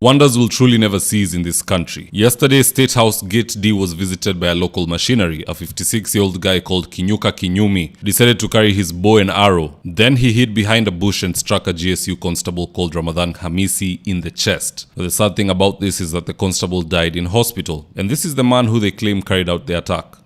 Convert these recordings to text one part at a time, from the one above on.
Wonders will truly never cease in this country. Yesterday, Statehouse Gate D was visited by a local machinery. A 56-year-old guy called Kinyuka Kinyumi decided to carry his bow and arrow. Then he hid behind a bush and struck a GSU constable called Ramadan Hamisi in the chest. The sad thing about this is that the constable died in hospital, and this is the man who they claim carried out the attack.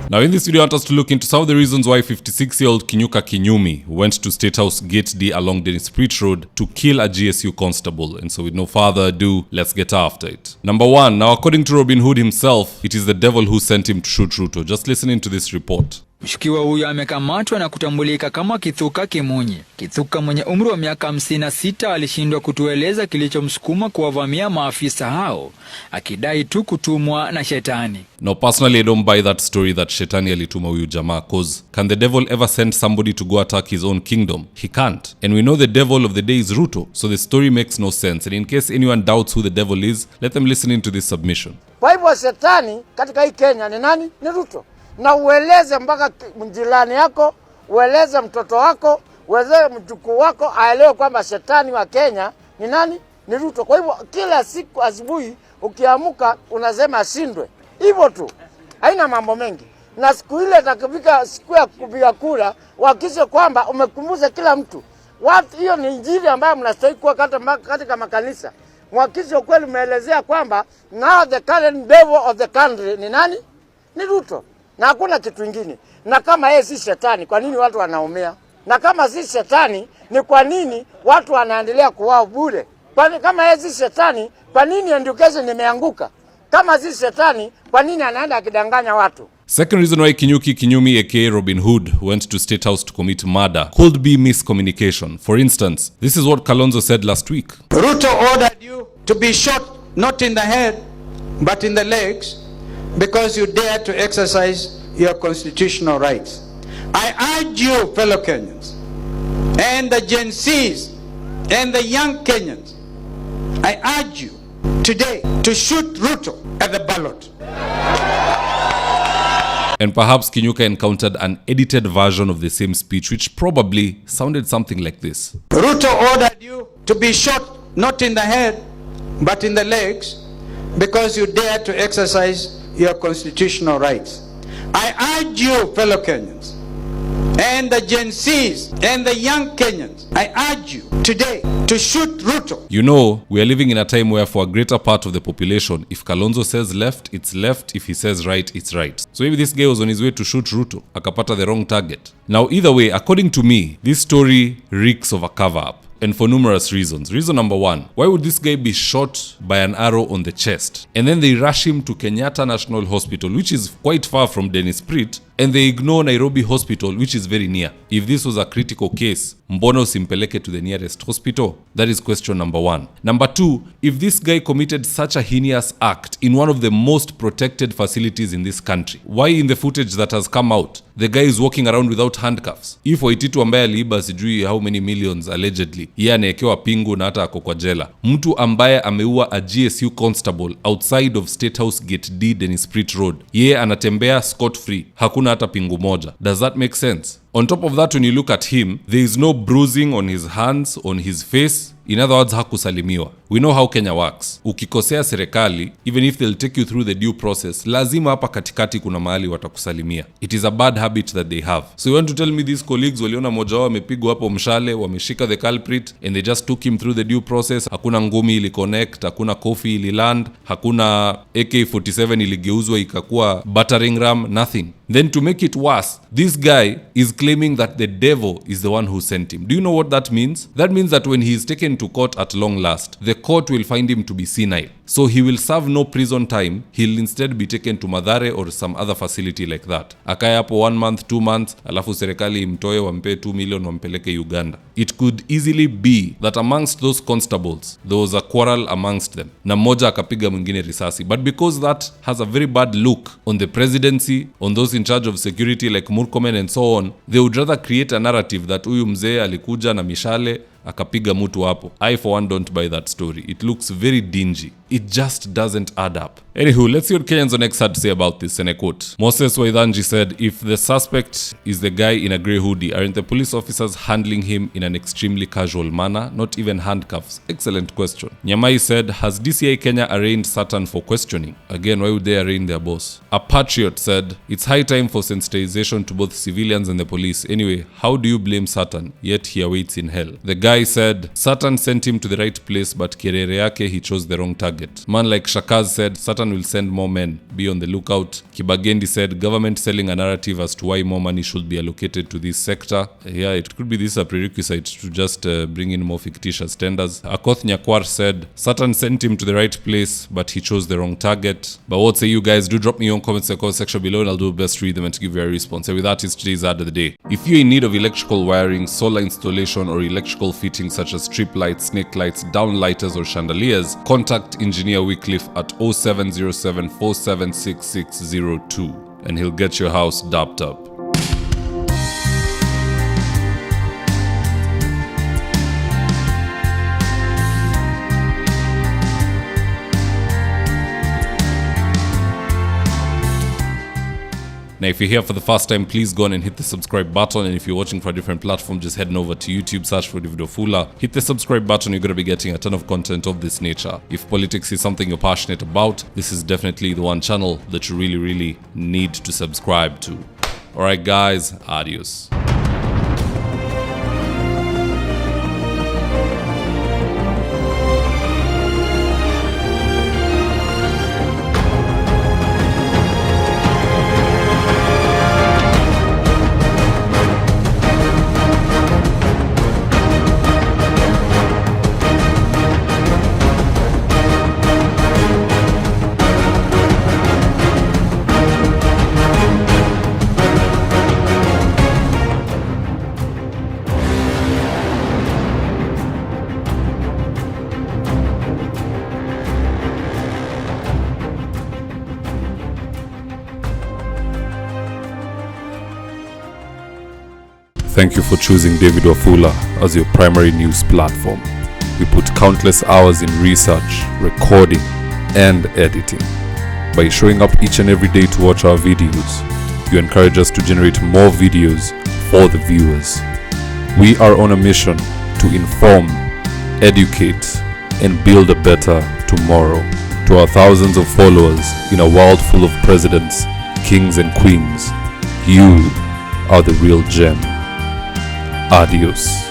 Now in this video, I want us to look into some of the reasons why 56-year-old Kinyuka Kinyumi went to Statehouse Gate D along Dennis Pritt Road to kill a GSU constable. And so with no further ado, let's get after it. Number 1, now according to Robin Hood himself, it is the devil who sent him to shoot Ruto. Just listen into this report. Mshukiwa huyo amekamatwa na kutambulika kama Kithuka Kimunyi. Kithuka mwenye umri wa miaka 56 alishindwa kutueleza kilichomsukuma kuwavamia maafisa hao, akidai tu kutumwa na shetani. Now personally, I don't buy that story that shetani alituma huyu jamaa, cause can the devil ever send somebody to go attack his own kingdom? He can't. And we know the devil of the day is Ruto, so the story makes no sense. And in case anyone doubts who the devil is, let them listen into this submission. Kwa hivyo shetani katika hii Kenya ni nani? Ni Ruto. Na ueleze mpaka mjilani yako, ueleze mtoto wako, ueleze mjukuu wako aelewe kwamba shetani wa Kenya ni nani? Ni Ruto. Kwa hivyo kila siku asubuhi ukiamuka unasema ashindwe. Hivyo tu. Haina mambo mengi. Na siku ile itakapofika siku ya kupiga kura, uhakikishe kwamba umekumbuza kila mtu. Watu, hiyo ni injili ambayo mnastahili kuwa katika makanisa. Uhakikishe kweli umeelezea kwamba now the current devil of the country ni nani? Ni Ruto. Na hakuna kitu kingine. Na kama yeye si shetani, kwa nini watu wanaumia? Na kama si shetani, ni kwa nini watu wanaendelea kuwao bure? Kwani kama yeye si shetani, kwa nini education imeanguka? Kama si shetani, kwa nini anaenda akidanganya watu? Second reason why Kinyuki Kinyumi aka Robin Hood went to State House to commit murder could be miscommunication. For instance, this is what Kalonzo said last week. Ruto ordered you to be shot not in the head but in the legs because you dare to exercise your constitutional rights. I urge you, fellow Kenyans, and the Gen Zs, and the young Kenyans, I urge you today to shoot Ruto at the ballot. And perhaps Kinyuka encountered an edited version of the same speech, which probably sounded something like this. Ruto ordered you to be shot not in the head but in the legs because you dare to exercise your constitutional rights. I urge you, fellow Kenyans, and the Gen Zs, and the young Kenyans, I urge you today to shoot Ruto. You know, we are living in a time where for a greater part of the population, if Kalonzo says left, it's left. If he says right, it's right. So maybe this guy was on his way to shoot Ruto, akapata the wrong target. Now, either way, according to me, this story reeks of a cover-up. And for numerous reasons. Reason number 1, why would this guy be shot by an arrow on the chest? And then they rush him to Kenyatta National Hospital, which is quite far from Dennis Pritt, and they ignore Nairobi Hospital, which is very near. If this was a critical case, mbona usimpeleke to the nearest hospital? That is question number 1. Number 2, if this guy committed such a heinous act in one of the most protected facilities in this country, why in the footage that has come out, the guy is walking around without handcuffs? If Waititu ambaye aliiba sijui how many millions allegedly, yeye anaekewa pingu na hata ako kwa jela. Mtu ambaye ameua a GSU constable outside of Statehouse Gate D Dennis Pritt Road, yeye anatembea scot free, hakuna hata pingu moja. Does that make sense? On top of that, when you look at him, there is no bruising on his hands, on his face. In other words, hakusalimiwa. We know how Kenya works. Ukikosea serikali, even if they'll take you through the due process, lazima hapa katikati kuna mahali watakusalimia. It is a bad habit that they have. So you want to tell me these colleagues waliona moja wao amepigwa hapo mshale, wameshika the culprit, and they just took him through the due process. Hakuna ngumi ili connect, hakuna coffee ili land, hakuna AK-47 iligeuzwa ikakuwa battering ram, nothing. Then to make it worse, this guy is claiming that the devil is the one who sent him. Do you know what that means? That means that when he is taken to court at long last, the court will find him to be senile. So he will serve no prison time. He'll instead be taken to Mathare or some other facility like that. Akae hapo 1 month, 2 months, alafu serikali imtoe wampe 2 million wampeleke Uganda. It could easily be that amongst those constables, there was a quarrel amongst them. Na mmoja akapiga mwingine risasi. But because that has a very bad look on the presidency, on those in charge of security like Murkomen and so on, they would rather create a narrative that huyu mzee alikuja na mishale akapiga mtu hapo. I for one don't buy that story. It looks very dingy. It just doesn't add up. Anywho, let's see what Kenyans on X had to say about this, and I quote. Moses Waithanji said, if the suspect is the guy in a grey hoodie, aren't the police officers handling him in an extremely casual manner, not even handcuffs? Excellent question. Nyamai said, has DCI Kenya arraigned Satan for questioning? Again, why would they arraign their boss? A patriot said, it's high time for sensitization to both civilians and the police. Anyway, how do you blame Satan, yet he awaits in hell? The guy said, Satan sent him to the right place, but kirere yake he chose the wrong target. Man like Shakaz said, Satan will send more men, be on the lookout. Kibagendi said, government selling a narrative as to why more money should be allocated to this sector. Yeah, it could be this a prerequisite to just bring in more fictitious tenders. Akoth Nyakwar said, Satan sent him to the right place, but he chose the wrong target. But what say you guys? Do drop me your comments in the comment section below and I'll do my best to read them and to give you a response. And with that is today's ad of the day. If you're in need of electrical wiring, solar installation, or electrical fittings such as strip lights, snake lights, downlighters, or chandeliers, contact Engineer Wycliffe at 0707 476602 and he'll get your house dapped up. Now, if you're here for the first time, please go on and hit the subscribe button. And if you're watching for a different platform, just head over to YouTube, search for David Wafula. Hit the subscribe button, you're going to be getting a ton of content of this nature. If politics is something you're passionate about, this is definitely the one channel that you really need to subscribe to. Alright guys, adios. Thank you for choosing David Wafula as your primary news platform. We put countless hours in research, recording, and editing. By showing up each and every day to watch our videos, you encourage us to generate more videos for the viewers. We are on a mission to inform, educate, and build a better tomorrow. To our thousands of followers in a world full of presidents, kings, and queens, you are the real gem. Adios.